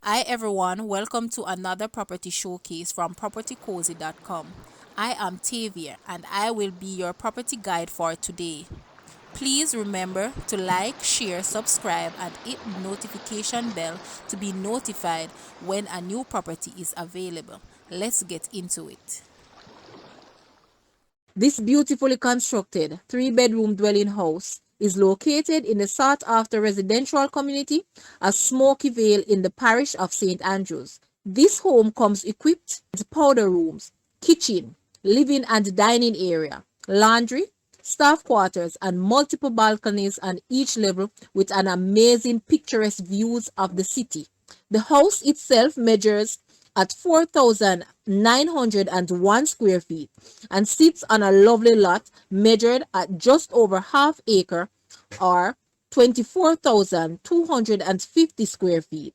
Hi everyone, welcome to another property showcase from PropertyCozy.com. I am Tavia and I will be your property guide for today. Please remember to like, share, subscribe and hit the notification bell to be notified when a new property is available. Let's get into it. This beautifully constructed three-bedroom dwelling house is located in the sought-after residential community of Smokey Vale in the parish of St. Andrews. This home comes equipped with powder rooms, kitchen, living and dining area, laundry, staff quarters, and multiple balconies on each level with an amazing picturesque views of the city. The house itself measures at 4,901 square feet and sits on a lovely lot measured at just over half acre or 24,250 square feet.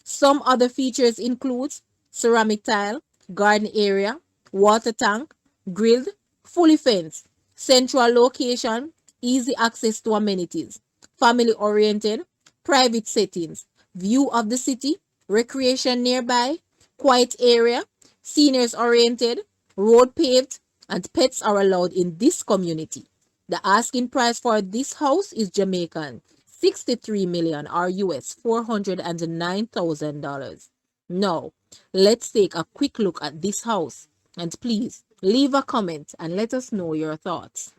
Some other features include ceramic tile, garden area, water tank, grilled, fully fenced, central location, easy access to amenities, family oriented, private settings, view of the city, recreation nearby, quiet area, seniors oriented, road paved, and pets are allowed in this community. The asking price for this house is Jamaican 63 million or US $409,000. Now, let's take a quick look at this house and please leave a comment and let us know your thoughts.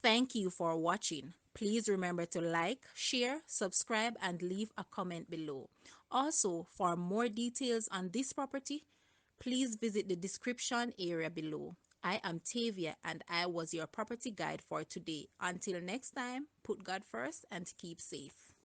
Thank you for watching. Please remember to like, share, subscribe, and leave a comment below. Also, for more details on this property, please visit the description area below. I am Tavia and I was your property guide for today. Until next time, put God first and keep safe.